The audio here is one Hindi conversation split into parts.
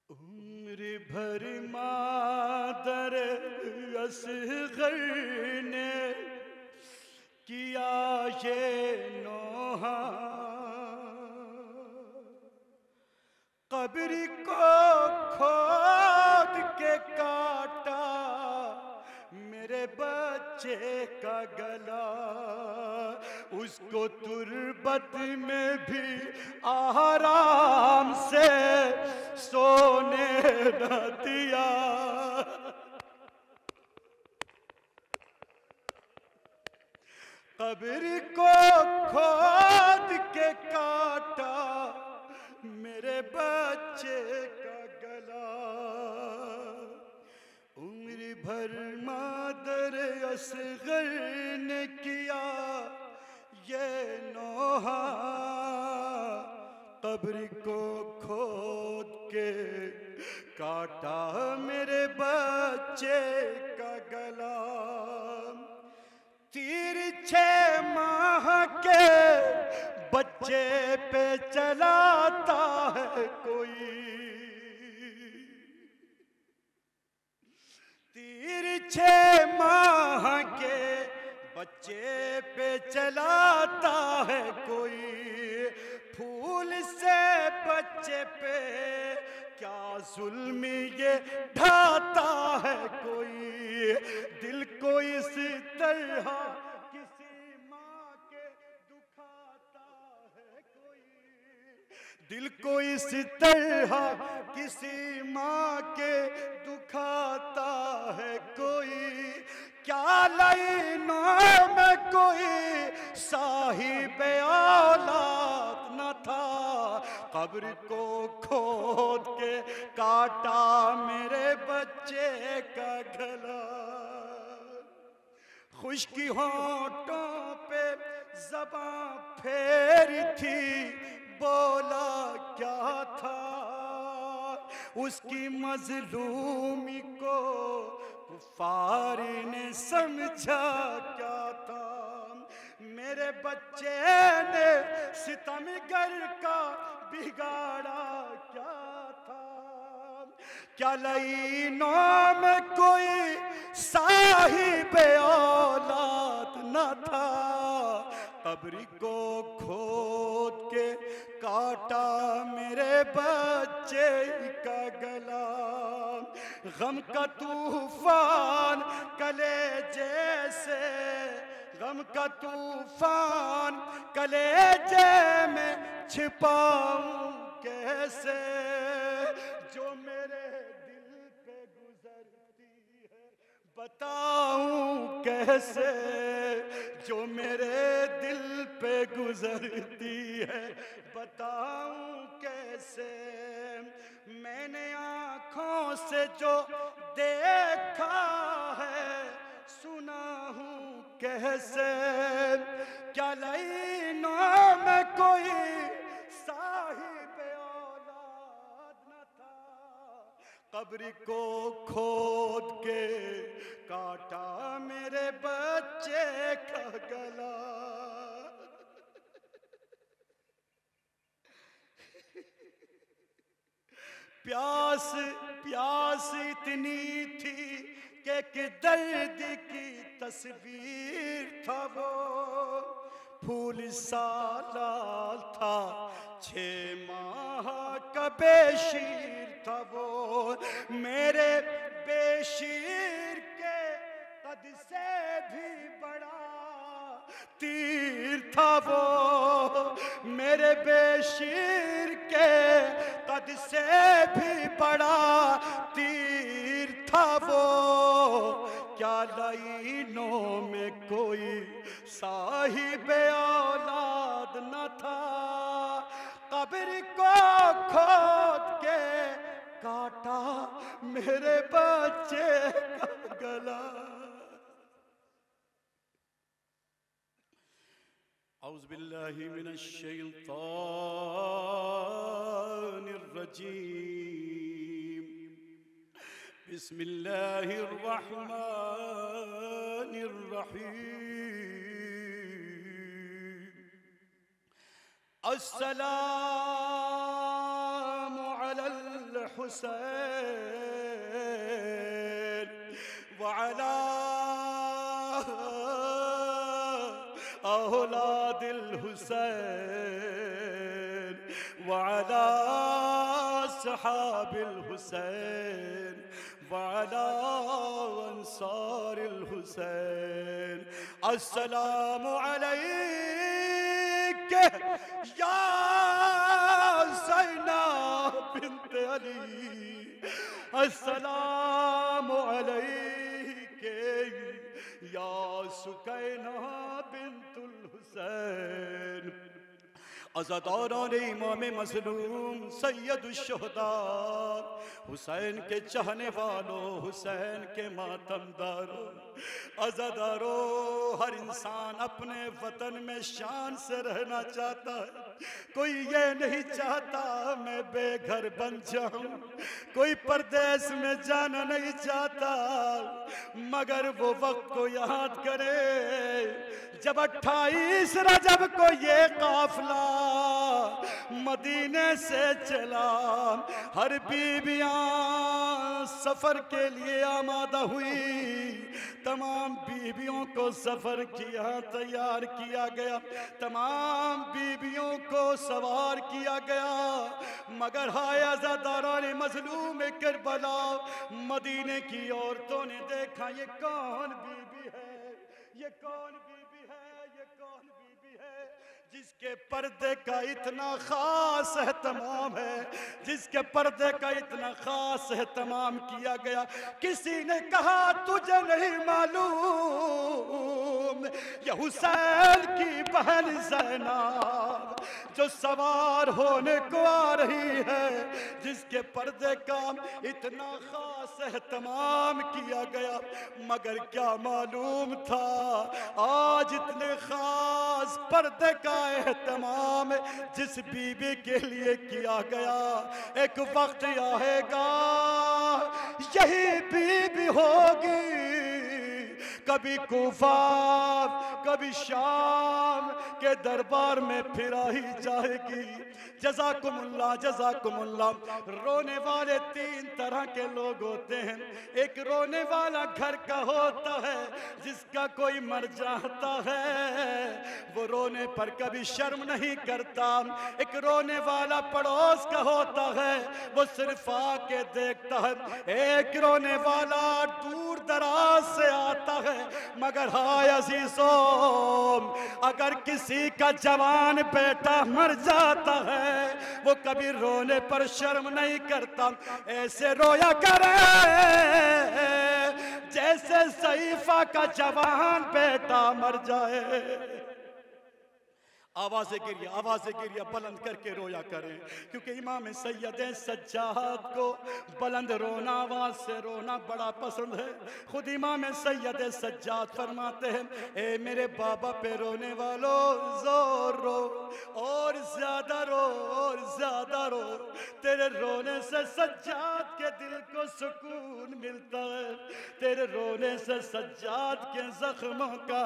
उम्र भर मादर असग़र ने किया ये नोहा, कब्र को खोद के काटा मेरे बच्चे का गला, उसको तुरबत में भी आराम से सोने न दिया। कब्र को खोद के काटा मेरे बच्चे का गला, उम्र भर मादर असग़र ने किया ये नोहा, कब्र को खोद के काटा मेरे बच्चे का गला। तीर 6 माह के बच्चे पे चलाता है कोई, तीर 6 माह के बच्चे पे चलाता है कोई, फूल से बच्चे पे क्या जुल्म ये ढाता है कोई। दिल को इस तरह किसी माँ के दुखाता है कोई, दिल को इस तरह किसी माँ के दुखाता है कोई। क्या लाइनों में कोई साहिब औलाद न था, कब्र को खोद के काटा मेरे बच्चे का गला। खुश्की होंठों पे ज़बां फेरी थी, बोला क्या था उसकी मज़लूमी को कुफ़ार ने समझा क्या था। मेरे बच्चे ने सितमगर का बिगाड़ा क्या था। क्या लाइनों में कोई साहिब औलाद न था, कब्र को खोद के काटा मेरे बच्चे का गला। गम का तूफान कलेजे से, गम का तूफान कलेजे में छिपाऊं कैसे, जो मेरे दिल पे गुजरती है बताऊं कैसे, जो मेरे दिल पे गुजरती है बताऊं कैसे। मैंने आँखों से जो देखा है सुना हूँ कैसे। क्या लाइनों में कोई साहिब औलाद न था, कब्र को खोद के काटा मेरे बच्चे का गला। प्यास प्यास इतनी थी कि दर्द की तस्वीर था वो, फूल सा लाल था 6 माह का बेशीर था वो। मेरे बेशीर के कद से भी बड़ा तीर था वो, मेरे बेशीर के कद से भी बड़ा तीर था वो। क्या लाइनों में कोई साहिब औलाद न था, कब्र को खोद के काटा मेरे बच्चे का गला। औज़ु बिल्लाहि मिनश शैतानिर रजीम। बिस्मिल्लाहिर रहमानिर रहीम। अस्सलामु अलल हुसैन वअला औलादिल हुसैन वअला सहाबिल हुसैन वअला अंसारिल हुसैन। अस्सलामु अलैका या ज़ैनब बिन्त अली, अस्सलामु अलैका या सुकैना बिन्तुल हुसैन। अज़ादारान इमाम मज़लूम सैयदुश्शुहदा, हुसैन के चाहने वालों, हुसैन के मातमदारों, अज़ादारों, हर इंसान अपने वतन में शान से रहना चाहता है। कोई ये नहीं चाहता मैं बेघर बन जाऊं, कोई परदेश में जाना नहीं चाहता, मगर वो वक्त को याद करे जब 28 रजब को ये काफिला मदीने से चला। हर बीबियां सफर के लिए आमादा हुई, तमाम बीबियों को सफर किया तैयार किया गया, तमाम बीबियों को सवार किया गया, मगर हाय अज़ादारान मज़लूम करबला, मदीने की औरतों ने देखा ये कौन बीबी है, ये कौन बीबी है, ये कौन बीबी है जिसके पर्दे का इतना खास एहतमाम है, जिसके पर्दे का इतना खास एहतमाम किया गया। किसी ने कहा तुझे नहीं मालूम ये हुसैन की बहन ज़ैनब जो सवार होने को आ रही है, जिसके पर्दे का इतना खास एहतमाम किया गया, मगर क्या मालूम था आज इतने खास पर्दे का एहतमाम जिस बीबी के लिए किया गया, एक वक्त आएगा यही बीबी होगी, कभी कूफा कभी शाम के दरबार में फिराई जाएगी। जज़ाकुमुल्लाह जज़ाकुमुल्लाह। रोने वाले 3 तरह के लोग होते हैं। एक रोने वाला घर का होता है जिसका कोई मर जाता है, वो रोने पर कभी शर्म नहीं करता। एक रोने वाला पड़ोस का होता है, वो सिर्फ आके देखता है। एक रोने वाला दूर दराज से आता है, मगर हाय अज़ीज़ों, अगर किसी का जवान बेटा मर जाता है वो कभी रोने पर शर्म नहीं करता, ऐसे रोया करे जैसे सईफा का जवान बेटा मर जाए। आवाज़ें गिरिया बुलंद करके रोया करें, क्योंकि इमाम सैयद सज्जाद को बुलंद रोना, आवाज़ से रोना बड़ा पसंद है। खुद इमाम सैयद सज्जाद फरमाते हैं, ए मेरे बाबा पे रोने वालों जोर रो और ज़्यादा रो और ज़्यादा रो, तेरे रोने से सज्जाद के दिल को सुकून मिलता है, तेरे रोने से सज्जाद के ज़ख्मों का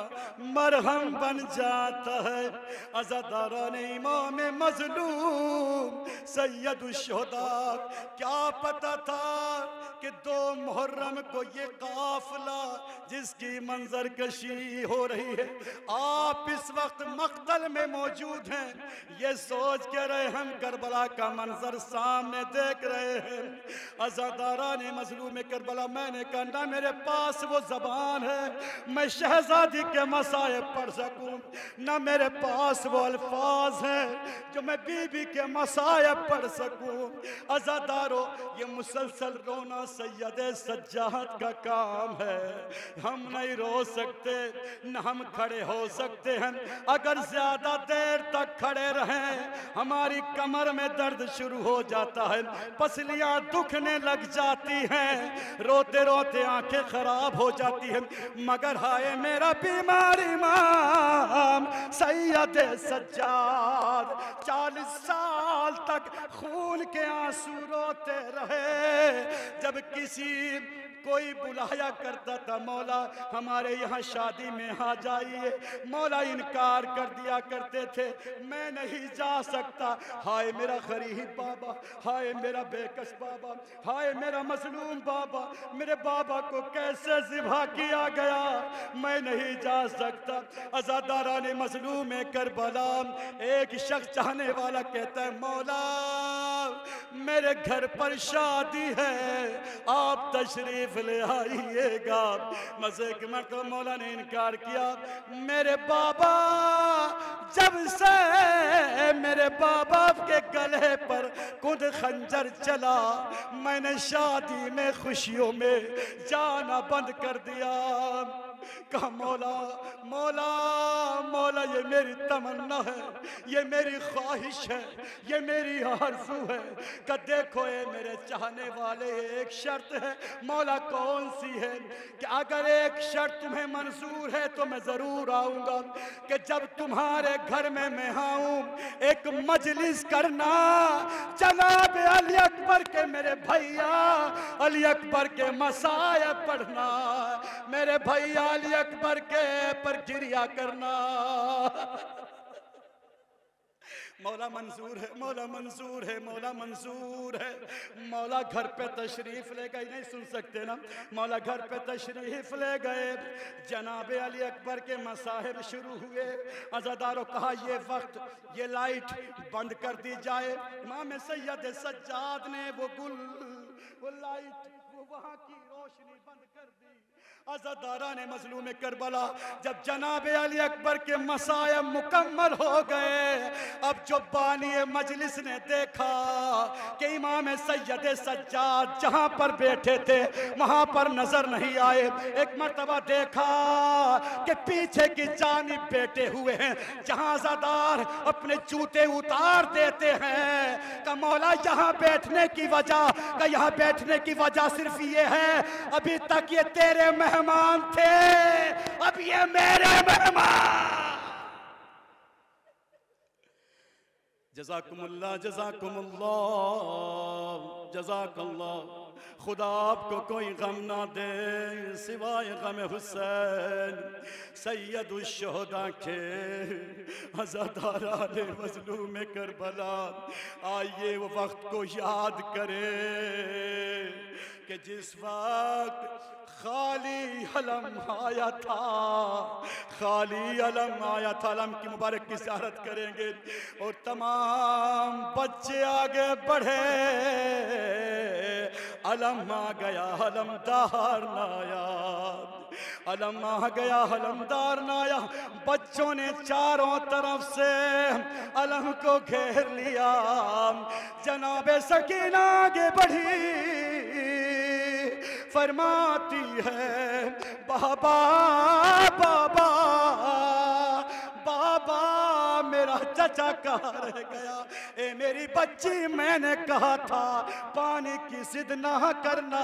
मरहम बन जाता है। अज़ादारान इमाम मज़लूम सैयदुश्शुहदा, क्या पता था कि 2 मुहर्रम को ये काफिला जिसकी मंजर कशी हो रही है, आप इस वक्त मक़तल में मौजूद हैं, ये सोच के रहे हम करबला का मंजर सामने देख रहे हैं। अज़ादारान मज़लूम करबला, मैंने कहा ना मेरे पास वो ज़बान है मैं शहज़ादी के मसाइब पढ़ सकूं, ना मेरे पास वो अल्फाज हैं जो मैं बीबी के मसाइब पढ़ सकूं। अज़ादारों, ये मुसलसल रोना सैयद सज्जाद का काम है, हम नहीं रो सकते न हम खड़े हो सकते हैं। अगर ज्यादा देर तक खड़े रहें हमारी कमर में दर्द शुरू हो जाता है, पसलियां दुखने लग जाती हैं, रोते रोते आंखें खराब हो जाती हैं। मगर हाय मेरा बीमार इमाम सैयद सज्जाद 40 साल तक खून के आंसू रोते रहे। जब किसी कोई बुलाया करता था, मौला हमारे यहाँ शादी में आ जाइए, मौला इनकार कर दिया करते थे, मैं नहीं जा सकता। हाय मेरा गरीब बाबा, हाय मेरा बेकस बाबा, हाय मेरा मजलूम बाबा, मेरे बाबा को कैसे ज़िबा किया गया, मैं नहीं जा सकता। अज़ादारा ने मजलूम करबला, एक शख्स चाहने वाला कहता है मौला मेरे घर पर शादी है, आप तशरीफ ले आइएगा। मज़े की मरतबा मौला ने इनकार किया। मेरे बाबा जब से मेरे बाबा के गले पर खुद खंजर चला, मैंने शादी में खुशियों में जाना बंद कर दिया। कहा मौला मौला मौला ये मेरी तमन्ना है, ये मेरी ख्वाहिश है, ये मेरी आरज़ू है कि देखो ये मेरे चाहने वाले, एक शर्त है। मौला कौन सी है? कि अगर एक शर्त तुम्हें मंजूर है तो मैं ज़रूर आऊँगा, कि जब तुम्हारे घर में मैं आऊँ एक मजलिस करना, जनाब अली अकबर के मेरे भैया अली अकबर के मसाया पढ़ना, मेरे भैया अली अकबर के पर गिरिया करना। मौला मंजूर है, मौला मंजूर है, मौला मंजूर है। मौला घर पे तशरीफ ले गए, नहीं सुन सकते ना, मौला घर पे तशरीफ ले गए। जनाब अली अकबर के मसाहिब शुरू हुए। अज़ादारों कहा ये वक्त, ये लाइट बंद कर दी जाए। इमाम सैयद सज्जाद ने वो लाइट, वो वहाँ की रोशनी बंद कर दी। अज़ादारा ने मजलूम करबला जब जनाब अली अकबर के मसाया मुकम्मल हो गए, अब जो बानी मजलिस ने देखा कि इमाम सैयद सज्जाद जहाँ पर बैठे थे वहाँ पर नजर नहीं आए। एक मर्तबा देखा कि पीछे की जानिब बैठे हुए हैं, जहाँ अज़ादार अपने जूते उतार देते हैं। का मौला यहाँ बैठने की वजह, का यहाँ बैठने की वजह सिर्फ ये है, अभी तक ये तेरे मेहमान थे, अब ये मेरे मेहमान। जज़ाकुमुल्लाह जज़ाकुमुल्लाह जज़ाकल्लाह। खुदा आपको कोई गम ना दे सिवाय गम हुसैन सैयदुल शुहदा के। अज़ादारा ने मज़लूम करबला आइए वो वक्त को याद करें कि जिस वक्त खाली अलम आया था, खाली अलम आया था। अलम की मुबारक की ज़ियारत करेंगे और तमाम बच्चे आगे बढ़े। अलम आ गया अलमदार नायाब, अलम आ गया अलमदार नायाब। बच्चों ने चारों तरफ से अलम को घेर लिया। जनाबे सकीना आगे बढ़ी, फरमाती है बाबा बाबा बाबा मेरा चचा कहाँ रह गया। ए मेरी बच्ची मैंने कहा था पानी की जिद ना करना,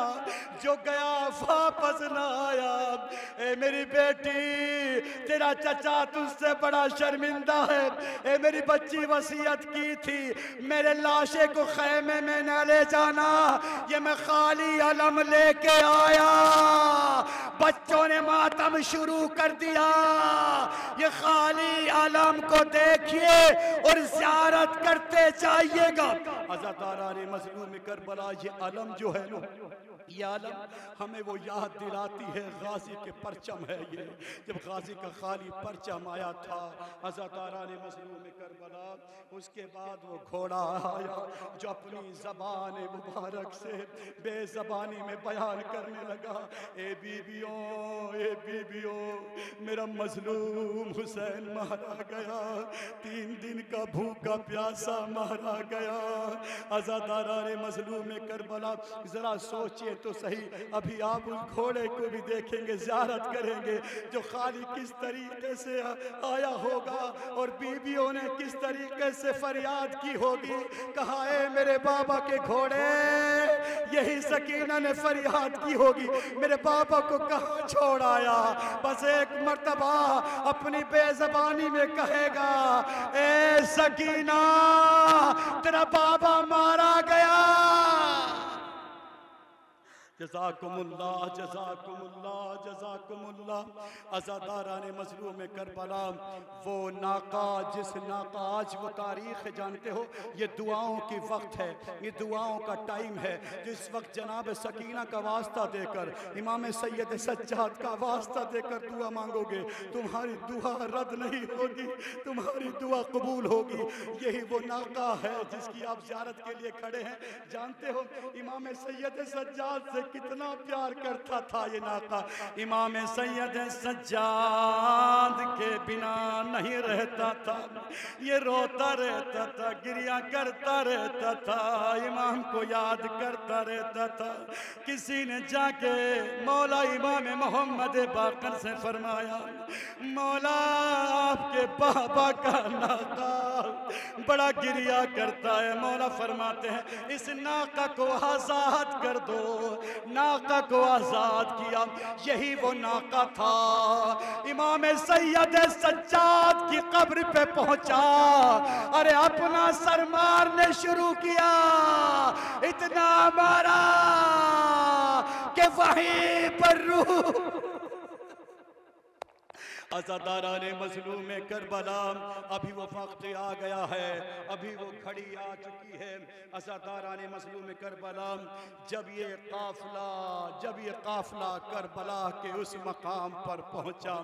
जो गया वापस ना आया। ए मेरी बेटी तेरा चचा तुझसे बड़ा शर्मिंदा है। ए मेरी बच्ची वसीयत की थी मेरे लाशे को खैमे में न ले जाना, ये मैं खाली अलम लेके आया। बच्चों ने मातम शुरू कर दिया। ये खाली अलम को देखिए और ज़ियारत करते जाइएगा। अज़ादारा ने मज़लूम करबला ये अलम जो है ना, ये आलम हमें वो याद दिलाती है गाजी के परचम है ये। जब गाजी का खाली परचम आया था अज़ादारा ने मज़लूम करबला, उसके बाद वो घोड़ा आया जो अपनी ज़बान मुबारक से बेज़बानी में बयान करने लगा। ए बीबियों मेरा मज़लूम हुसैन मारा गया, 3 दिन का भूखा प्यासा मारा गया। अज़ादारा ने मज़लूम करबला ज़रा सोचिए तो सही, अभी आप उस घोड़े को भी देखेंगे, ज़ियारत करेंगे जो खाली किस तरीके से आया होगा और बीबियों ने किस तरीके से फरियाद की होगी। कहा है मेरे बाबा के घोड़े, यही सकीना ने फरियाद की होगी मेरे बाबा को कहाँ छोड़ आया। बस एक मर्तबा अपनी बेज़बानी में कहेगा ए सकीना तेरा बाबा मारा गया। जज़ाकुमुल्लाह जज़ाकुमुल्लाह जज़ाकुमुल्लाह। अज़ादाराने मज़लूम करबला, वो नाका जिस नाका आज वो तारीख़ जानते हो, ये दुआओं की वक्त है, ये दुआओं का टाइम है। जिस वक्त जनाब सकीना का वास्ता देकर, इमाम सैयद सज्जाद का वास्ता देकर दुआ मांगोगे, तुम्हारी दुआ रद्द नहीं होगी, तुम्हारी दुआ कबूल होगी। यही वो नाका है जिसकी आप ज़ियारत के लिए खड़े हैं। जानते हो इमाम सैयद सज्जाद से कितना प्यार करता था ये नाका। इमाम सैयद सज्जाद के बिना नहीं रहता था, ये रोता रहता था, गिरिया करता रहता था, इमाम को याद करता रहता था। किसी ने जाके मौला इमाम मोहम्मद बाकर से फरमाया, मौला आपके बाबा का नाका बड़ा गिरिया करता है। मौला फरमाते हैं इस नाका को आजाद कर दो। नाका को आजाद किया। यही वो नाका था। इमाम सैयद सज्जाद की कब्र पे पहुंचा, अरे अपना सर मारने शुरू किया, इतना मारा कि वहीं पर रूह। अज़ादाराने मज़लूम करबला, अभी वो वक्त आ गया है, अभी वो घड़ी आ चुकी है। अज़ादाराने मज़लूम करबला, जब ये काफ़िला करबला के उस मकाम पर पहुंचा।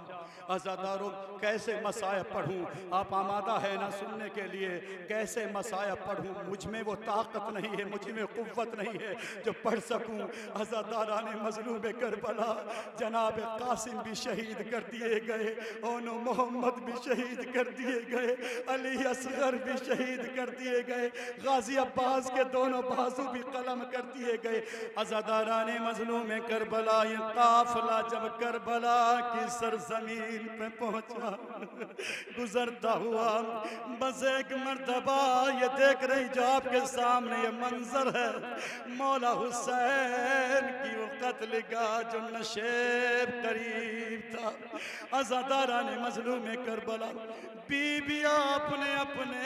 अज़ादारों कैसे मसाया पढ़ूं, आप आमादा है ना सुनने के लिए? कैसे मसाया पढ़ूं? मुझ में वो ताकत नहीं है, मुझ में क़ुव्वत नहीं है जो पढ़ सकूं। अज़ादाराने मज़लूम करबला, जनाब कासिम भी शहीद कर दिए गए, ओनो मोहम्मद भी शहीद कर दिए गए, अली असगर भी शहीद कर दिए गए, गाजी अब्बास के दोनों बाजू भी कलम कर दिए गए। अज़ादाराने मज़लूम करबला, ये काफ़िला जब करबला की सरजमीन पे पहुंचा, गुजरता हुआ बस एक मर्तबा ये देख रही जो आपके सामने ये मंजर है, मौला हुसैन की वो कत्लगाह जो नशेब करीब था। अज़ादाराने मज़लूम करबला, बीबियां अपने अपने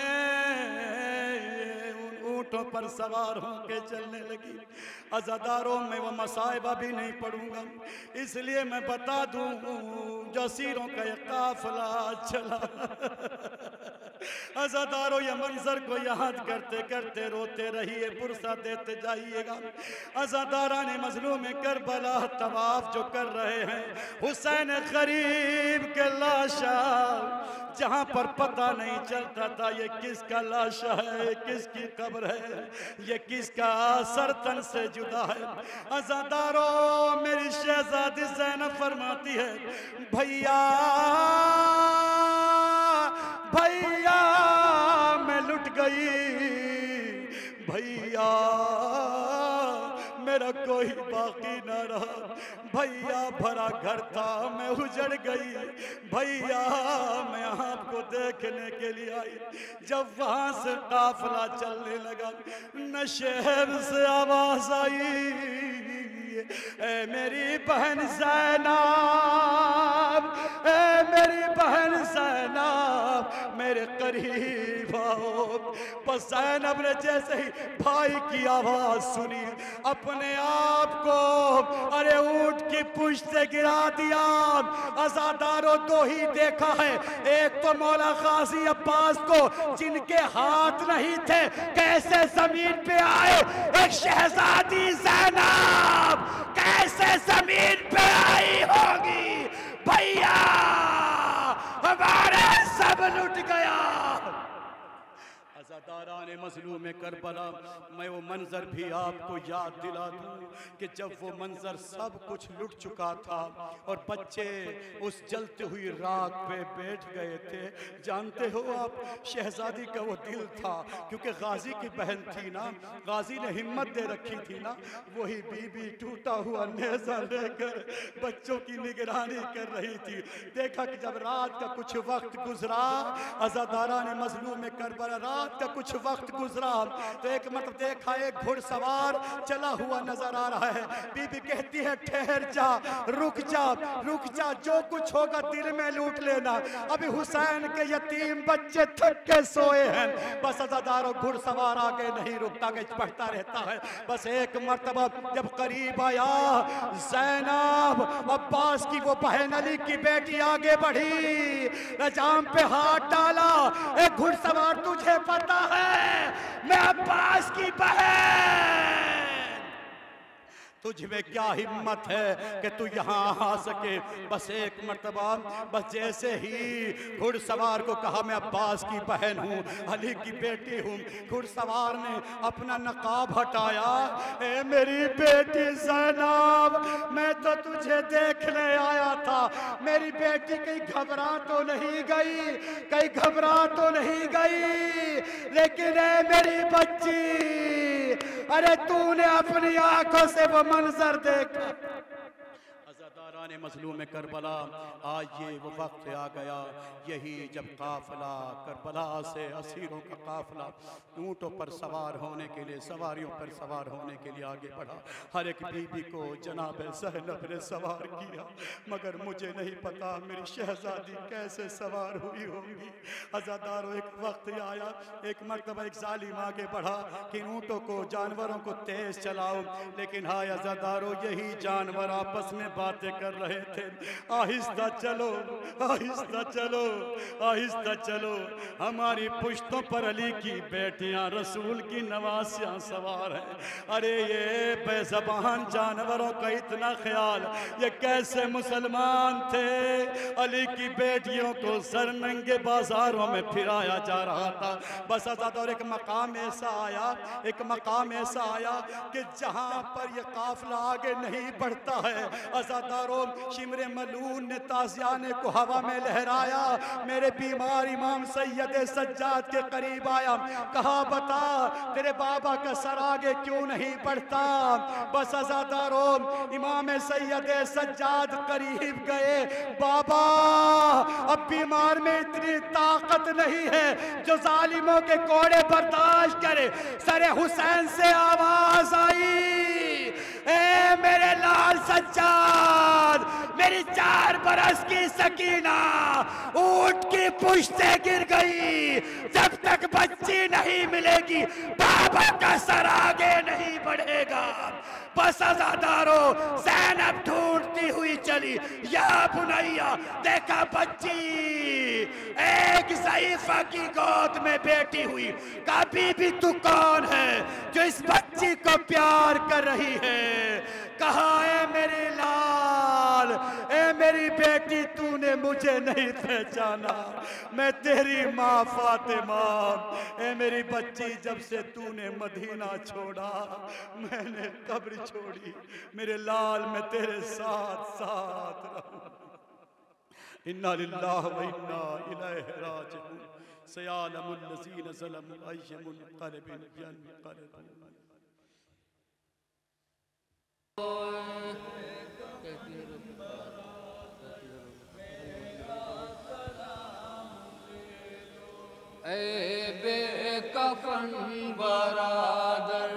ऊँटों पर सवार होकर चलने लगी। अज़ादारों में वो मसाइबा भी नहीं पढ़ूंगा, इसलिए मैं बता दूं जो सीरों का ये काफ़िला चला। अज़ादारों ये मंजर को याद करते करते रोते रहिए, पुरसा देते जाइएगा। अज़ादाराने मज़लूम करबला तवाफ जो कर रहे हैं, हुसैन गरीब के लाशा जहाँ पर पता नहीं चलता था ये किसका लाशा है, किसकी कब्र है, ये किसका सरतन से जुदा है। अज़ादारों मेरी शहज़ादी ज़ैनब फरमाती है, भैया भैया मैं लुट गई, भैया मेरा कोई बाकी न रहा, भैया भरा घर था मैं उजड़ गई, भैया मैं आपको देखने के लिए आई। जब वहां से काफिला चलने लगा, नशहर से आवाज आई, ए मेरी बहन ज़ैनब, ए मेरी बहन ज़ैनब मेरे करीब आओ। बस ज़ैनब ने जैसे ही भाई की आवाज सुनी, अपने आप को अरे ऊंट की पुश्त से गिरा दिया। अज़ादारों दो ही देखा है, एक तो मौला गाजी अब्बास को जिनके हाथ नहीं थे कैसे जमीन पे आए, एक शहजादी ज़ैनब कैसे जमीन पे आई होगी। भैया हमारे सब लुट गया। अज़ादाराने मज़लूम करबला, मैं वो मंजर भी आपको याद दिला दूं कि जब वो मंजर सब कुछ लुट चुका था और बच्चे उस जलती हुई राख पे बैठ गए थे। जानते हो आप, शहजादी का वो दिल था, क्योंकि गाजी की बहन थी ना, गाजी ने हिम्मत दे रखी थी ना, वही बीबी टूटा हुआ नेज़ा लेकर बच्चों की निगरानी कर रही थी। देखा कि जब रात का कुछ वक्त गुजरा, अज़ादाराने मज़लूम करबला रात का कुछ कुछ वक्त गुजरा तो एक मतलब देखा एक घुड़सवार चला हुआ नजर आ रहा है। बीबी कहती है ठहर जा, रुक जा, रुक जा, जो कुछ होगा दिल में लूट लेना। अभी हुसैन के यतीम बच्चे थक के सोए हैं। बस अज़ादारों घुड़सवार आगे नहीं रुकता, के बढ़ता रहता है। बस एक मर्तबा जब करीब आया, ज़ैनब अब्बास की वो बहन अली की बेटी आगे बढ़ी, रजाम पे हाथ डाला। एक घुड़सवार तुझे पता है मैं अब्बास की बहन, तुझ में क्या हिम्मत है कि तू यहाँ आ सके। बस एक मर्तबा बस जैसे ही घुड़सवार को कहा मैं अब्बास की बहन हूँ, अली की बेटी हूँ, घुड़सवार ने अपना नकाब हटाया। ए मेरी बेटी ज़ैनब, मैं तो तुझे देखने आया था, मेरी बेटी कहीं घबरा तो नहीं गई, कहीं घबरा तो नहीं गई, लेकिन ए मेरी बच्ची, अरे तूने अपनी आंखों से वो मंजर देखा। अज़ादाराने मज़लूम करबला, आज ये वो वक्त आ गया, यही जब काफिला करबला से असीरों का काफिला ऊँटों पर सवार होने के लिए, सवारियों पर सवार होने के लिए आगे बढ़ा। हर एक बीबी को जनाब ज़ैनब ने सवार किया, मगर मुझे नहीं पता मेरी शहजादी कैसे सवार हुई होगी। अज़ादारों एक वक्त आया, एक मर्तबा एक जालिम आगे बढ़ा कि ऊँटों को, जानवरों को तेज चलाओ, लेकिन हाय अज़ादारों यही जानवर आपस में बातें कर रहे थे। आहिस्ता चलो, आहिस्ता चलो, आहिस्ता चलो, हमारी पुश्तों पर अली की बेटियां रसूल की नवासियां सवार हैं। अरे ये बेज़बान जानवरों का इतना ख्याल, ये कैसे मुसलमान थे। अली की बेटियों को सरनंगे बाजारों में फिराया जा रहा था। बस और एक मकाम ऐसा आया, एक मकाम ऐसा आया कि जहां पर यह काफिला आगे नहीं बढ़ता है, अज़ादारों शिमरे मलून ने ताज़ियाने को हवा में लहराया। मेरे बीमार इमाम सैयद सज्जाद के करीब आया, कहा बता तेरे बाबा का सर आगे क्यों नहीं बढ़ता। बस अज़ादारों इमाम सैयद सज्जाद करीब गए, बाबा अब बीमार में इतनी ताकत नहीं है जो जालिमों के कोड़े बर्दाश्त करे। सरे हुसैन से आवाज आई, ए मेरे लाल सज्जाद, मेरी 4 बरस की सकीना ऊंट की पुश्त से गिर गई, जब तक बच्ची नहीं मिलेगी बाबा का सर आगे नहीं बढ़ेगा। बस अज़ादारों ज़ैनब ढूंढती हुई चली, या बुनैया देखा बच्ची एक ज़ईफ़ा की गोद में बैठी हुई। कभी भी तू कौन है जो इस बच्ची को प्यार कर रही है। कहा ए मेरे लाल, ए मेरी बेटी, तूने मुझे नहीं पहचाना, मैं तेरी माँ फातिमा। ए मेरी बच्ची, जब से तूने मदीना छोड़ा मैंने कब्र छोड़ी, मेरे लाल मैं तेरे साथ साथ रहूं। इन्ना लिल्लाहि व इन्ना इलैहि राजिऊन। सयालमुल लज़ीना ज़लमू अय्युल क़ल्बिन यन्क़लिबून। ऐ बेकफन बरादर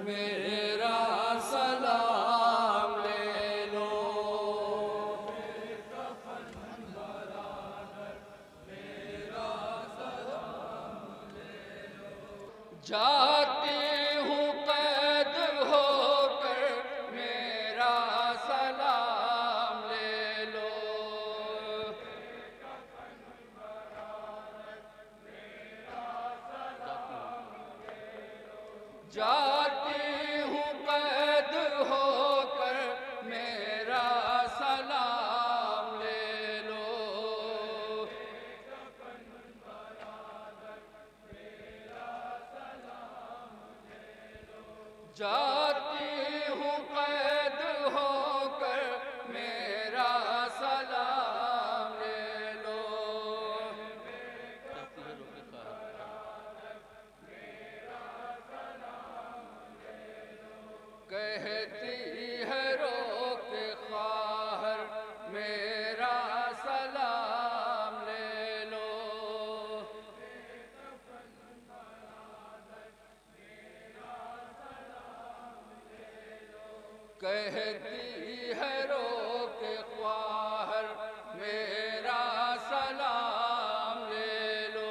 मेरा सलाम ले लो, बेकफन बरादर मेरा सलाम ले लो। जाती हूँ कैद होकर मेरा सलाम ले लो, जाती हूँ कैद होकर मेरा सलाम ले लो। जाती हूँ कैद होकर मेरा सलाम ले लो। कहती है रो के ख्वाहर मेरा सलाम ले लो, कहती है रो के ख्वाहर मेरा सलाम ले लो।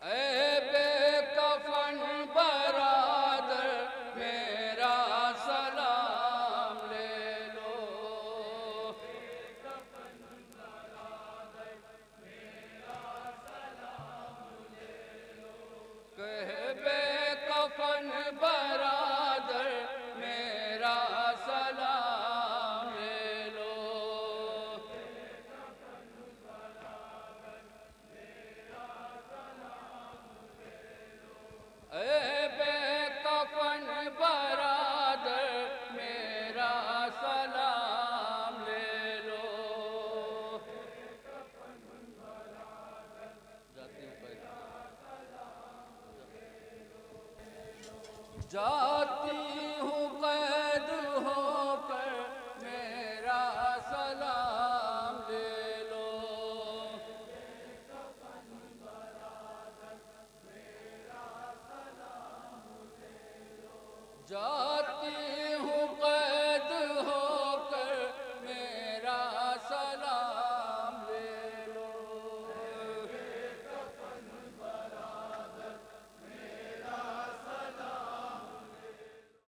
ऐ बेकफन बरादर मेरा सलाम ले लो। कह बेकफन बरादर मेरा सलाम ले लो। ऐ बेकफन बरादर मेरा सलाम ले लो। जाती हूँ कैद होकर मेरा सलाम ले लो। जा